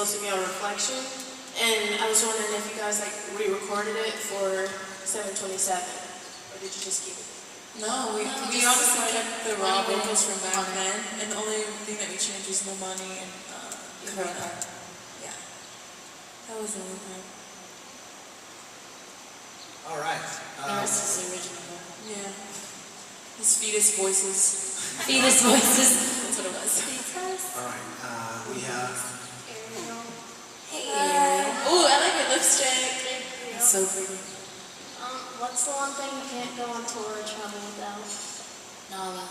supposed to be on Reflection, and I was wondering if you guys like re-recorded it for 727, or did you just keep it? No, we obviously kept the raw vocals from back then, and the only thing that we changed was Momani and Karina. Yeah, that was the only part. All right. The rest is the original. Yeah, his fetus voices. Fetus voices. That's what it was. All right. We have. Hey, Ariel. Oh, I like your lipstick. It's so pretty. What's the one thing you can't go on tour or travel without? Nala.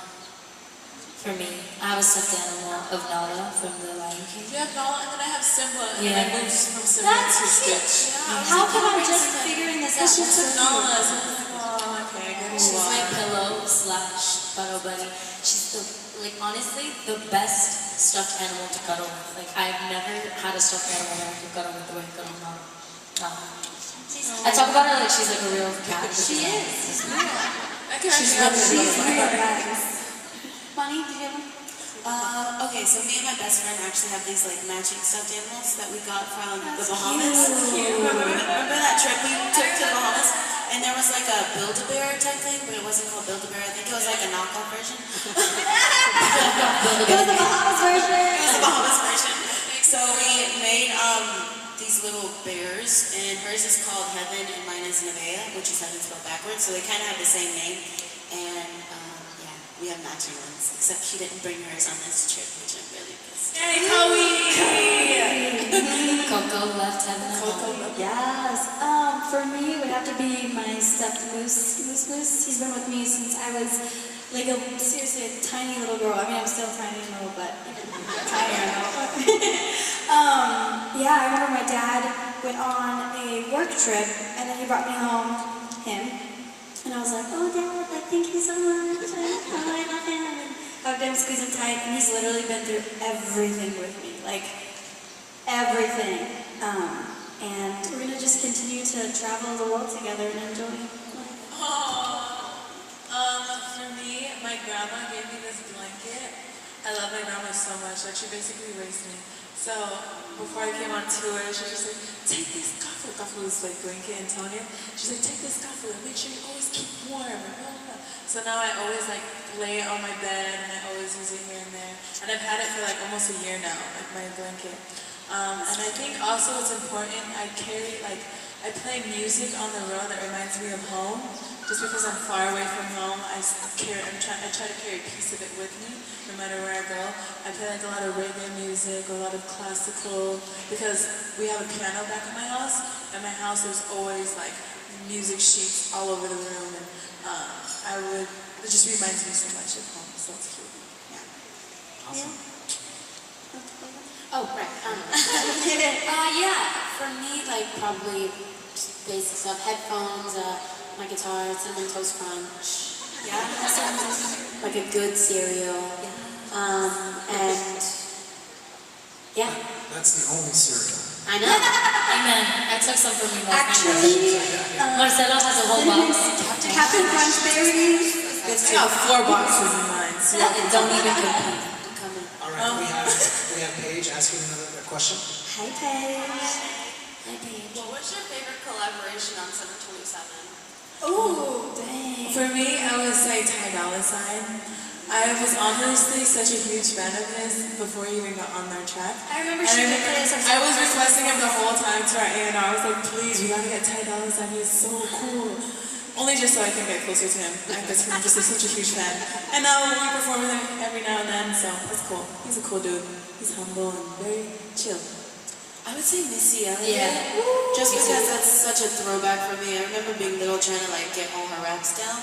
For me, I have a stuffed animal of Nala from The Lion King. You have Nala, and then I have Simba, and Yeah. then I moved from Simba to Stitch. How come I'm just figuring this out? She took Nala, so I'm like, oh, okay, I get it. She's my pillow / cuddle buddy. She's honestly, the best stuffed animal to cuddle with. Like, I've never had a stuffed animal that I could cuddle with the way I cuddle Nala. I talk about her like she's like a real cat. She is. I can She's actually real Bonnie, did you have one? Okay, so me and my best friend actually have these like matching stuffed animals that we got from the Bahamas. Remember that trip we took to the Bahamas? And there was like a Build-A-Bear type thing, but it wasn't called Build-A-Bear. I think it was like a knockoff version. It was the Bahamas version. It was the Bahamas version. So we made these little bears, and hers is called Heaven, and mine is Nevaeh, which is heaven spelled backwards. So they kind of have the same name, and yeah, we have matching ones. Except she didn't bring hers on this trip, which I'm really pissed. Yay, Chloe! Coco left heaven. Yes. For me, it would have to be my stuffed moose. He's been with me since I was like seriously a tiny little girl. I mean, I'm still tiny and little, but tinier now. Yeah, I remember my dad went on a work trip, and then he brought me home, and I was like, oh, Dad, like, thank you so much. I love him. And hugged him, squeezed him tight, and he's literally been through everything with me, like, everything. And we're gonna just continue to travel the world together and enjoy life. For me, my grandma gave me this blanket. I love my grandma so much. Like, she basically raised me. So before I came on tour, she was just like, take this kafur. Kafur was like blanket in Tongan. She's like, take this kafur and make sure you always keep warm. And blah, blah, blah. So now I always like lay it on my bed, and I always use it here and there. And I've had it for like almost a year now, like my blanket. And I think also it's important, I play music on the road that reminds me of home. Just because I'm far away from home, I try to carry a piece of it with me, no matter where I go. I play like a lot of reggae music, a lot of classical, because we have a piano back in my house. At my house, there's always like music sheets all over the room, and it just reminds me so much of home, so it's cute. Yeah. Awesome. Oh, right. Yeah, for me, like, probably just basic stuff. Headphones, my guitar, Cinnamon Toast Crunch. Yeah. Like a good cereal. And, yeah. That's the only cereal. I know. Amen. I took some from you last night. Actually, Marcelo has a whole box. Captain Crunch berries. I got 4 boxes in mine, so Don't even compete. All right. We have Paige asking another question. Hi, Paige. Hi, Paige. Well, what's your favorite collaboration on 727? Ooh, dang. For me, I would say Ty Dolla $ign. I was honestly such a huge fan of his before he even got on our track. I remember she did this. I was requesting him the whole time to our A&R. I was like, please, we gotta get Ty Dolla $ign. He's so cool. Only just so I can get closer to him, because I'm just such a huge fan. And now we perform with him every now and then, so that's cool. He's a cool dude. He's humble and very chill. I would say Missy Elliott. Yeah. Just because that's such a throwback for me. I remember being little trying to like get all her raps down.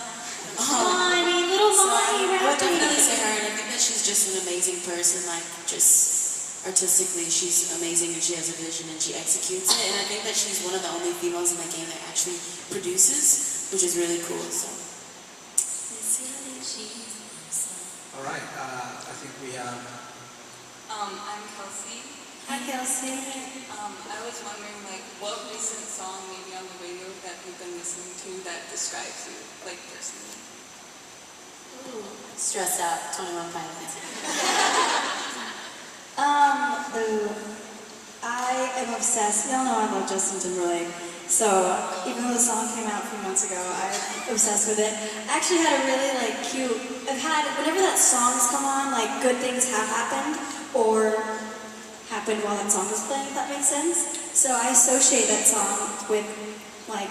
Lonnie, little So I Lonnie. would definitely say her, and I think that she's just an amazing person, like just artistically she's amazing, and she has a vision and she executes it, and I think that she's one of the only females in the game that actually produces, which is really cool, so. All right. I think we have. I'm Kelsey. Hi, Kelsey. I was wondering, like, what recent song maybe on the radio that you've been listening to that describes you, like, personally? Stressed out, 21 Pilots. I obsessed. Y'all know I love Justin Timberlake. So even though the song came out a few months ago, I'm obsessed with it. I actually had a really like cute. Whenever that song's come on, like good things have happened or happened while that song was playing. If that makes sense. So I associate that song with like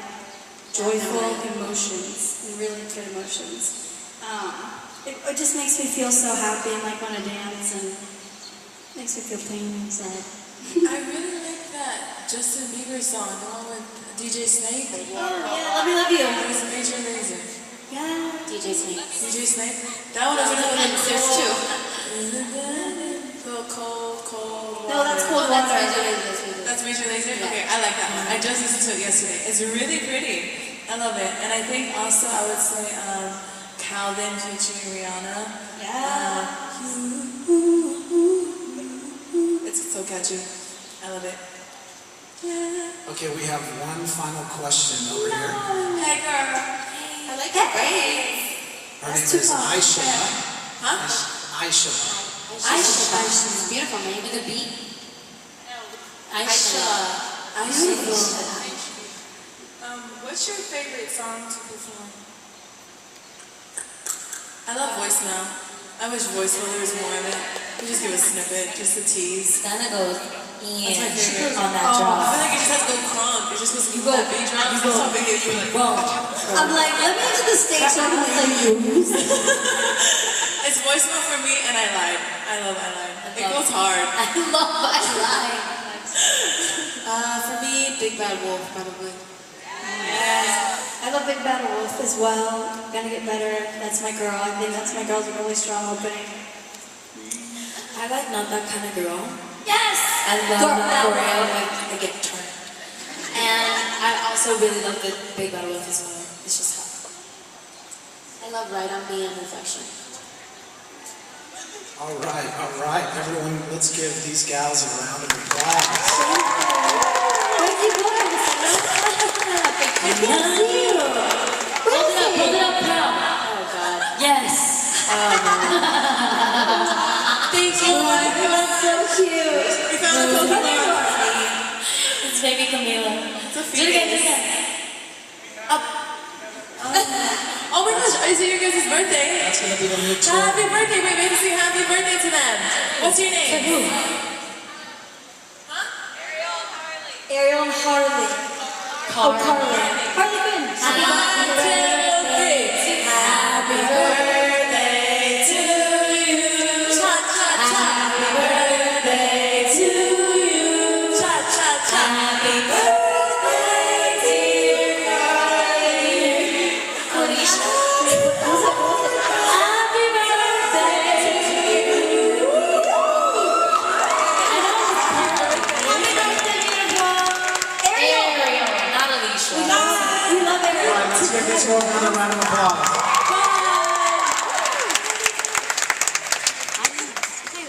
joyful emotions and really good emotions. It just makes me feel so happy and like want to dance and makes me feel pain inside. I really like that Justin Bieber song, the one with DJ Snake. Oh yeah, Let Me Love You. It was Major Lazer. Yeah. DJ Snake. DJ Snake. That one was another one. There's two. Cold. No, that's Cold That's Water. That's Major Lazer? Okay, I like that one. I just listened to it yesterday. It's really pretty. I love it. And I think also I would say Calvin featuring Rihanna. Yeah. It's so catchy. I love it. Okay, we have one final question over here. Hey girl. I like that braids. Her name That's is Tupac. Aisha. Huh? Aisha. Aisha. Beautiful name with a B. Aisha. What's your favorite song to perform? I love voicemail. I wish voicemail there was more of it. We just give a snippet, just a tease. Dana goes, That's my favorite. on that I drop. feel like it just has to go crunk. It just goes, you go, beat drop. That's how big it is. I'm like, let me enter the stage so I can play you. It's voicemail for me, and I lied. I lied. It goes hard. I lied. For me, Big Bad Wolf, probably. I love Big Bad Wolf as well. Gonna get better. That's my girl. I think that's my girl's a really strong opening. I like Not That Kind of Girl. Yes! I love that choreo, like I get turned. And I also really love the Big Bad Wolf as well. It's just hot. I love Right on Me and Reflection. All right. Everyone, let's give these gals a round of applause. Where's he going? I can't see you. Hold it up, pal. Oh God. Yes. Thank you. That's so cute. We found the Pokemon. It's baby Camila. It's a Do it again. Up. Oh my gosh, is it your guys' birthday? That's gonna be the new tour. Happy birthday. Wait, we have to say happy birthday to them. What's your name? Ariel and Harley. Oh, Carly. Harley Quinn. Happy birthday to you. Cha cha cha. Happy birthday to you. Cha cha cha. Happy birthday, dear Carly. Happy birthday to you. Happy birthday, beautiful. Ariel. Ariel, not Alicia. We love Ariel. All right, let's give this girl another round of applause.